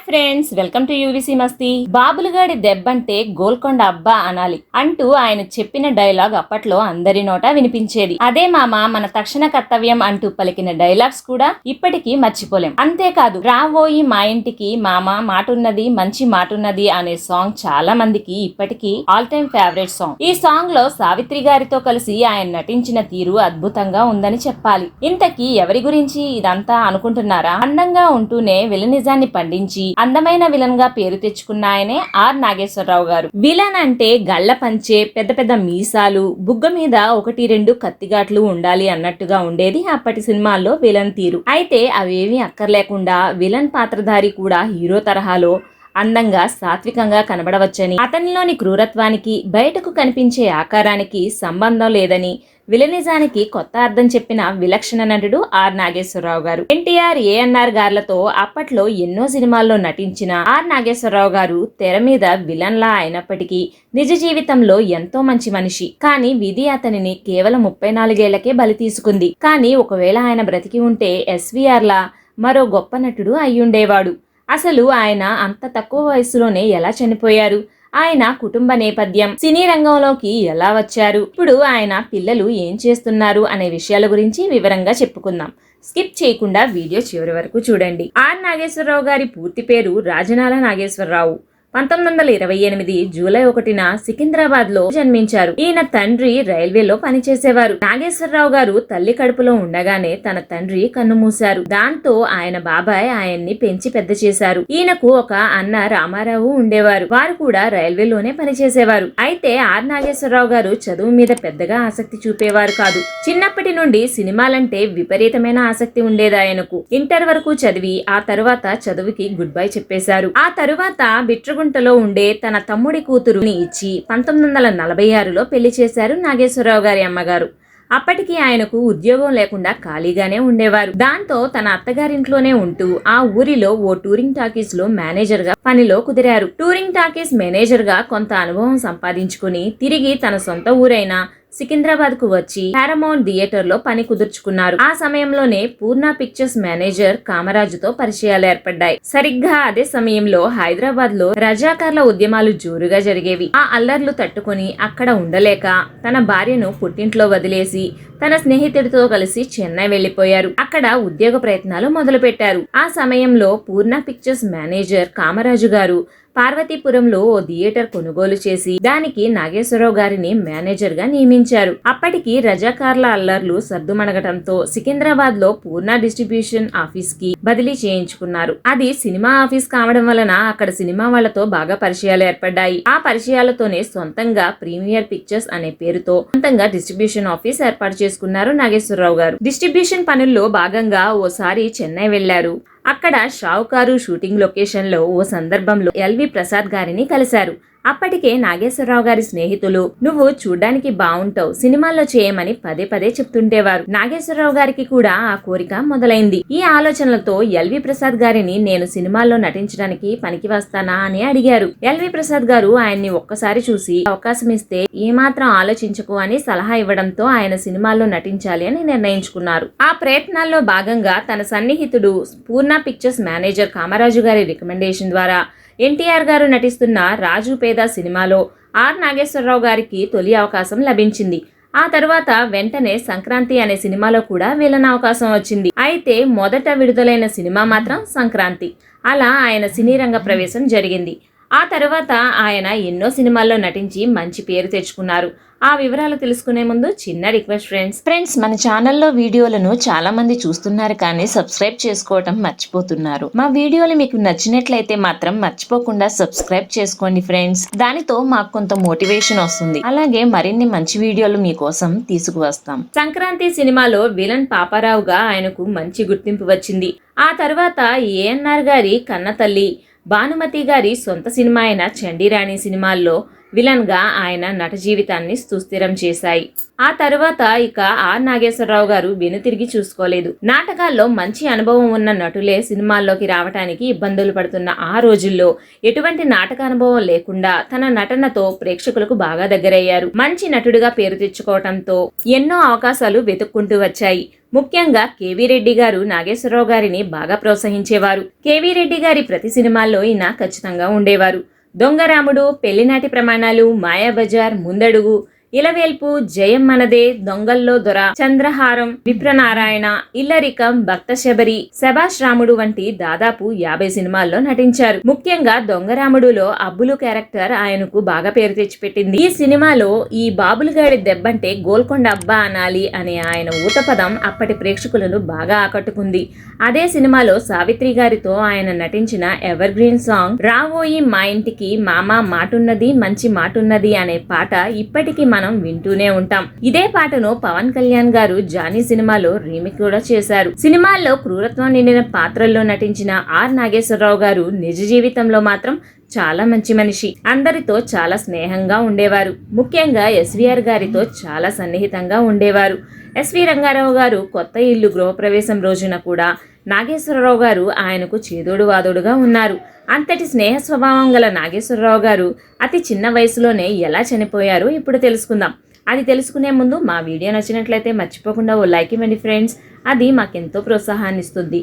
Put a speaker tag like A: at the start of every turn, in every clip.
A: Friends, welcome to UVC మస్తీ. బాబులుగాడి దెబ్బంటే గోల్కొండ అబ్బా అనాలి అంటూ ఆయన చెప్పిన డైలాగ్ అప్పట్లో అందరి నోట వినిపించేది. అదే మామ మన తక్షణ కర్తవ్యం అంటూ పలికిన డైలాగ్స్ కూడా ఇప్పటికీ మర్చిపోలేం. అంతేకాదు రావోయి మా ఇంటికి మామ మాటున్నది మంచి మాటున్నది అనే సాంగ్ చాలా మందికి ఇప్పటికీ ఆల్ టైమ్ ఫేవరెట్ సాంగ్. ఈ సాంగ్ లో సావిత్రి గారితో కలిసి ఆయన నటించిన తీరు అద్భుతంగా ఉందని చెప్పాలి. ఇంతకీ ఎవరి గురించి ఇదంతా అనుకుంటున్నారా? అందంగా ఉంటూనే విలనిజాన్ని పండించి అందమైన విలన్ గా పేరు తెచ్చుకున్న ఆయనే ఆర్ నాగేశ్వరరావు గారు. విలన్ అంటే గళ్ల పంచే, పెద్ద పెద్ద మీసాలు, బుగ్గ మీద 1-2 కత్తిగాట్లు ఉండాలి అన్నట్టుగా ఉండేది అప్పటి సినిమాల్లో విలన్ తీరు. అయితే అవేమీ అక్కర్లేకుండా విలన్ పాత్రధారి కూడా హీరో తరహాలో అందంగా సాత్వికంగా కనబడవచ్చని, అతనిలోని క్రూరత్వానికి బయటకు కనిపించే ఆకారానికి సంబంధం లేదని విలనిజానికి కొత్త అర్థం చెప్పిన విలక్షణ నటుడు ఆర్ నాగేశ్వరరావు గారు. ఎన్టీఆర్, ఏఎన్ఆర్ గార్లతో అప్పట్లో ఎన్నో సినిమాల్లో నటించిన ఆర్ నాగేశ్వరరావు గారు తెర మీద విలన్ లా అయినప్పటికీ నిజ జీవితంలో ఎంతో మంచి మనిషి. కానీ విధి అతనిని కేవలం 34 ఏళ్లకే బలి తీసుకుంది. కానీ ఒకవేళ ఆయన బ్రతికి ఉంటే ఎస్వీఆర్ లా మరో గొప్ప నటుడు అయ్యుండేవాడు. అసలు ఆయన అంత తక్కువ వయసులోనే ఎలా చనిపోయారు? ఆయన కుటుంబ నేపథ్యం, సినీ రంగంలోకి ఎలా వచ్చారు, ఇప్పుడు ఆయన పిల్లలు ఏం చేస్తున్నారు అనే విషయాల గురించి వివరంగా చెప్పుకుందాం. స్కిప్ చేయకుండా వీడియో చివరి వరకు చూడండి. ఆర్ నాగేశ్వరరావు గారి పూర్తి పేరు రాజనాల నాగేశ్వరరావు. 1928 జూలై 1న సికింద్రాబాద్ లో జన్మించారు. ఈయన తండ్రి రైల్వేలో పనిచేసేవారు. నాగేశ్వరరావు గారు తల్లి కడుపులో ఉండగానే తన తండ్రి కన్నుమూశారు. దాంతో ఆయన బాబాయ్ ఆయన్ని పెంచి పెద్ద చేశారు. ఈయనకు ఒక అన్న రామారావు ఉండేవారు. వారు కూడా రైల్వేలోనే పనిచేసేవారు. అయితే ఆర్ నాగేశ్వరరావు గారు చదువు మీద పెద్దగా ఆసక్తి చూపేవారు కాదు. చిన్నప్పటి నుండి సినిమాలంటే విపరీతమైన ఆసక్తి ఉండేది ఆయనకు. ఇంటర్ వరకు చదివి ఆ తరువాత చదువుకి గుడ్ బై చెప్పేశారు. ఆ తరువాత బిట్రగుంటలో ఉండే తన తమ్ముడి కూతురుని ఇచ్చి 1946లో పెళ్లి చేశారు నాగేశ్వరరావు గారి అమ్మగారు. అప్పటికి ఆయనకు ఉద్యోగం లేకుండా ఖాళీగానే ఉండేవారు. దాంతో తన అత్తగారింట్లోనే ఉంటూ ఆ ఊరిలో ఓ టూరింగ్ టాకీస్ లో మేనేజర్ గా పనిలో కుదిరారు. టూరింగ్ టాకీస్ మేనేజర్ గా కొంత అనుభవం సంపాదించుకుని తిరిగి తన సొంత ఊరైన సికింద్రాబాద్ కు వచ్చి పారమౌంట్ థియేటర్ లో పని కుదుర్చుకున్నారు. ఆ సమయంలోనే పూర్ణ పిక్చర్స్ మేనేజర్ కామరాజుతో పరిచయాలు ఏర్పడ్డాయి. సరిగ్గా అదే సమయంలో హైదరాబాద్ లో రజాకార్ల ఉద్యమాలు జోరుగా జరిగేవి. ఆ అల్లర్లు తట్టుకుని అక్కడ ఉండలేక తన భార్యను పుట్టింట్లో వదిలేసి తన స్నేహితుడితో కలిసి చెన్నై వెళ్లిపోయారు. అక్కడ ఉద్యోగ ప్రయత్నాలు మొదలు పెట్టారు. ఆ సమయంలో పూర్ణ పిక్చర్స్ మేనేజర్ కామరాజు గారు పార్వతీపురంలో ఓ థియేటర్ కొనుగోలు చేసి దానికి నాగేశ్వరరావు గారిని మేనేజర్ గా నియమించారు. అప్పటికి రజాకార్ల అల్లర్లు సర్దుమణగటంతో సికింద్రాబాద్ లో పూర్ణ డిస్ట్రిబ్యూషన్ ఆఫీస్ కి బదిలీ చేయించుకున్నారు. అది సినిమా ఆఫీస్ కావడం వలన అక్కడ సినిమా వాళ్లతో బాగా పరిచయాలు ఏర్పడ్డాయి. ఆ పరిచయాలతోనే సొంతంగా ప్రీమియర్ పిక్చర్స్ అనే పేరుతో సొంతంగా డిస్ట్రిబ్యూషన్ ఆఫీస్ ఏర్పాటు చేసుకున్నారు నాగేశ్వరరావు గారు. డిస్ట్రిబ్యూషన్ పనుల్లో భాగంగా ఓసారి చెన్నై వెళ్లారు. అక్కడ షావుకారు షూటింగ్ లొకేషన్ లో ఓ సందర్భంలో ఎల్వి ప్రసాద్ గారిని కలిశారు. అప్పటికే నాగేశ్వరరావు గారి స్నేహితులు నువ్వు చూడ్డానికి బావుంటావు, సినిమాల్లో చేయమని పదే పదే చెప్తుంటేవారు. నాగేశ్వరరావు గారికి కూడా ఆ కోరిక మొదలైంది. ఈ ఆలోచనలతో ఎల్వి ప్రసాద్ గారిని నేను సినిమాల్లో నటించడానికి పనికి వస్తానా అని అడిగారు. ఎల్వి ప్రసాద్ గారు ఆయన్ని ఒక్కసారి చూసి అవకాశం ఇస్తే ఏమాత్రం ఆలోచించకు అని సలహా ఇవ్వడంతో ఆయన సినిమాల్లో నటించాలి అని నిర్ణయించుకున్నారు. ఆ ప్రయత్నాల్లో భాగంగా తన సన్నిహితుడు పూర్ణ పిక్చర్స్ మేనేజర్ కామరాజు గారి రికమెండేషన్ ద్వారా ఎన్టీఆర్ గారు నటిస్తున్న రాజు పేద సినిమాలో ఆర్ నాగేశ్వరరావు గారికి తొలి అవకాశం లభించింది. ఆ తరువాత వెంటనే సంక్రాంతి అనే సినిమాలో కూడా విలన్ అవకాశం వచ్చింది. అయితే మొదట విడుదలైన సినిమా మాత్రం సంక్రాంతి. అలా ఆయన సినీ రంగ ప్రవేశం జరిగింది. ఆ తరువాత ఆయన ఎన్నో సినిమాల్లో నటించి మంచి పేరు తెచ్చుకున్నారు. ఆ వివరాలు తెలుసుకునే ముందు చిన్న రిక్వెస్ట్ ఫ్రెండ్స్ మన ఛానల్లో వీడియోలను చాలా మంది చూస్తున్నారు కానీ సబ్స్క్రైబ్ చేసుకోవటం మర్చిపోతున్నారు. మా వీడియోలు మీకు నచ్చినట్లయితే మాత్రం మర్చిపోకుండా సబ్స్క్రైబ్ చేసుకోండి ఫ్రెండ్స్. దానితో మాకు కొంత మోటివేషన్ వస్తుంది. అలాగే మరిన్ని మంచి వీడియోలు మీకోసం తీసుకువస్తాం. సంక్రాంతి సినిమాలో విలన్ పాపారావుగా ఆయనకు మంచి గుర్తింపు వచ్చింది. ఆ తర్వాత ఏఎన్ఆర్ గారి కన్నతల్లి, భానుమతి గారి సొంత సినిమా అయిన చండీరాణి సినిమాల్లో విలన్ గా ఆయన నట జీవితాన్ని సుస్థిరం చేశాయి. ఆ తరువాత ఇక ఆర్ నాగేశ్వరరావు గారు వెనుతిరిగి చూసుకోలేదు. నాటకాల్లో మంచి అనుభవం ఉన్న నటులే సినిమాల్లోకి రావటానికి ఇబ్బందులు పడుతున్న ఆ రోజుల్లో ఎటువంటి నాటక అనుభవం లేకుండా తన నటనతో ప్రేక్షకులకు బాగా దగ్గరయ్యారు. మంచి నటుడిగా పేరు తెచ్చుకోవటంతో ఎన్నో అవకాశాలు వెతుక్కుంటూ వచ్చాయి. ముఖ్యంగా కేవీ రెడ్డి గారు నాగేశ్వరరావు గారిని బాగా ప్రోత్సహించేవారు. కేవీ రెడ్డి గారి ప్రతి సినిమాల్లో ఈయన ఖచ్చితంగా ఉండేవారు. దొంగరాముడు, పెళ్లినాటి ప్రమాణాలు, మాయాబజార్, ముందడుగు, ఇలవేల్పు, జయం మనదే, దొంగల్లో దొర, చంద్రహారం, విప్రనారాయణ, ఇల్లరికం, భక్త శబరి, శభాష్ రాముడు వంటి దాదాపు 50 సినిమాల్లో నటించారు. ముఖ్యంగా దొంగరాముడులో అబ్బులు క్యారెక్టర్ ఆయనకు బాగా పేరు తెచ్చిపెట్టింది. ఈ సినిమాలో ఈ బాబులుగాడి దెబ్బంటే గోల్కొండ అబ్బా అనాలి అనే ఆయన ఊతపదం అప్పటి ప్రేక్షకులను బాగా ఆకట్టుకుంది. అదే సినిమాలో సావిత్రి గారితో ఆయన నటించిన ఎవర్ గ్రీన్ సాంగ్ రావోయి మా ఇంటికి మామ మాటున్నది మంచి మాటున్నది అనే పాట ఇప్పటికీ మనం వింటూనే ఉంటాం. ఇదే పాటను పవన్ కళ్యాణ్ గారు జానీ సినిమాలో రీమేక్ కూడా చేశారు. సినిమాల్లో క్రూరత్వం నిండిన పాత్రల్లో నటించిన ఆర్ నాగేశ్వరరావు గారు నిజ జీవితంలో మాత్రం చాలా మంచి మనిషి. అందరితో చాలా స్నేహంగా ఉండేవారు. ముఖ్యంగా ఎస్వీఆర్ గారితో చాలా సన్నిహితంగా ఉండేవారు. ఎస్వి రంగారావు గారు కొత్త ఇల్లు గృహప్రవేశం రోజున కూడా నాగేశ్వరరావు గారు ఆయనకు చేదోడు వాదోడుగా ఉన్నారు. అంతటి స్నేహ స్వభావం గల నాగేశ్వరరావు గారు అతి చిన్న వయసులోనే ఎలా చనిపోయారో ఇప్పుడు తెలుసుకుందాం. అది తెలుసుకునే ముందు మా వీడియో నచ్చినట్లయితే మర్చిపోకుండా ఓ లైక్ ఇవ్వండి ఫ్రెండ్స్. అది మాకెంతో ప్రోత్సాహాన్ని ఇస్తుంది.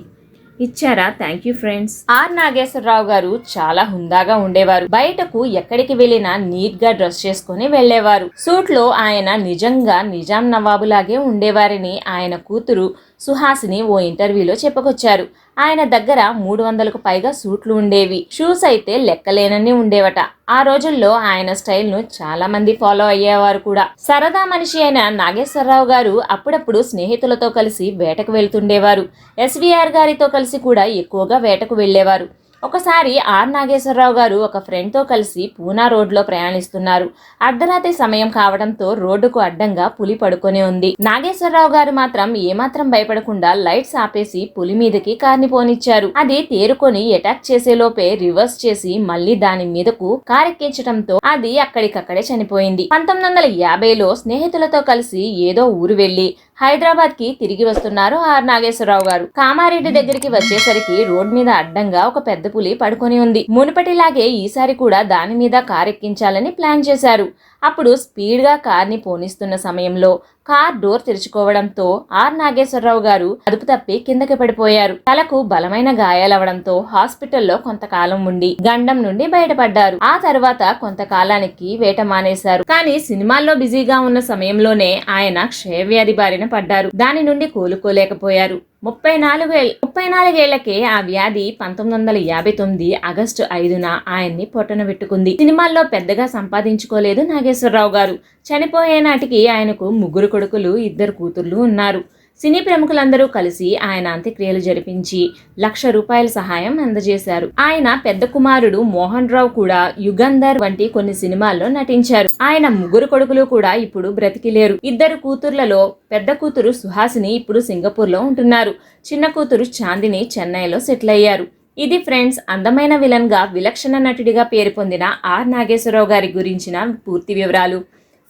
A: ఇచ్చారా? Thank you friends. R Nageswara Rao గారు చాలా హుందాగా ఉండేవారు. బయటకు ఎక్కడికి వెళ్ళినా నీట్ గా డ్రెస్ చేసుకుని వెళ్లేవారు. సూట్ లో ఆయన నిజంగా నిజాం నవాబులాగే ఉండేవారని ఆయన కూతురు సుహాసిని ఓ ఇంటర్వ్యూలో చెప్పుకొచ్చారు. ఆయన దగ్గర 300కు పైగా సూట్లు ఉండేవి. షూస్ అయితే లెక్కలేనన్ని ఉండేవట. ఆ రోజుల్లో ఆయన స్టైల్ ను చాలా మంది ఫాలో అయ్యేవారు కూడా. సరదా మనిషి అయిన నాగేశ్వరరావు గారు అప్పుడప్పుడు స్నేహితులతో కలిసి వేటకు వెళ్తుండేవారు. ఎస్వీఆర్ గారితో కలిసి కూడా ఎక్కువగా వేటకు వెళ్లేవారు. ఒకసారి ఆర్ నాగేశ్వరరావు గారు ఒక ఫ్రెండ్తో కలిసి పూనా రోడ్లో ప్రయాణిస్తున్నారు. అర్ధరాత్రి సమయం కావడంతో రోడ్డుకు అడ్డంగా పులి పడుకొని ఉంది. నాగేశ్వరరావు గారు మాత్రం ఏమాత్రం భయపడకుండా లైట్స్ ఆపేసి పులి మీదకి కార్ని పోనిచ్చారు. అది తేరుకొని అటాక్ చేసేలోపే రివర్స్ చేసి మళ్లీ దాని మీదకు కారెక్కించడంతో అది అక్కడికక్కడే చనిపోయింది. 1950లో స్నేహితులతో కలిసి ఏదో ఊరు వెళ్లి హైదరాబాద్ కి తిరిగి వస్తున్నారు ఆర్ నాగేశ్వరరావు గారు. కామారెడ్డి దగ్గరికి వచ్చేసరికి రోడ్ మీద అడ్డంగా ఒక పెద్ద పులి పడుకొని ఉంది. మునుపటిలాగే ఈసారి కూడా దాని మీద కారెక్కించాలని ప్లాన్ చేశారు. అప్పుడు స్పీడ్ గా కార్ని పోనిస్తున్న సమయంలో కార్ డోర్ తెరుచుకోవడంతో ఆర్ నాగేశ్వరరావు గారు అదుపు తప్పి కిందకి పడిపోయారు. తలకు బలమైన గాయాలవడంతో హాస్పిటల్లో కొంతకాలం ఉండి గండం నుండి బయటపడ్డారు. ఆ తర్వాత కొంతకాలానికి వేట మానేశారు. కానీ సినిమాల్లో బిజీగా ఉన్న సమయంలోనే ఆయన క్షయవ్యాధి బారిన పడ్డారు. దాని నుండి కోలుకోలేకపోయారు. 34 ఏళ్లకే ఆ వ్యాధి 1959 ఆగస్టు 5న ఆయన్ని పొట్టన పెట్టుకుంది. సినిమాల్లో పెద్దగా సంపాదించుకోలేదు నాగేశ్వరరావు గారు. చనిపోయే నాటికి ఆయనకు 3 కొడుకులు 2 కూతుర్లు ఉన్నారు. సినీ ప్రముఖులందరూ కలిసి ఆయన అంత్యక్రియలు జరిపించి ₹1,00,000 సహాయం అందజేశారు. ఆయన పెద్ద కుమారుడు మోహన్ రావు కూడా యుగంధర్ వంటి కొన్ని సినిమాల్లో నటించారు. ఆయన 3 కొడుకులు కూడా ఇప్పుడు బ్రతికిలేరు. 2 కూతుర్లలో పెద్ద కూతురు సుహాసిని ఇప్పుడు సింగపూర్ లో ఉంటున్నారు. చిన్న కూతురు చాందిని చెన్నైలో సెటిల్ అయ్యారు. ఇది ఫ్రెండ్స్, అందమైన విలన్ గా విలక్షణ నటుడిగా పేరు పొందిన ఆర్ నాగేశ్వరరావు గారి గురించిన పూర్తి వివరాలు.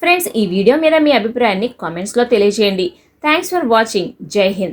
A: ఫ్రెండ్స్, ఈ వీడియో మీద మీ అభిప్రాయాన్ని కామెంట్స్ లో తెలియజేయండి. Thanks for watching. జై హింద్.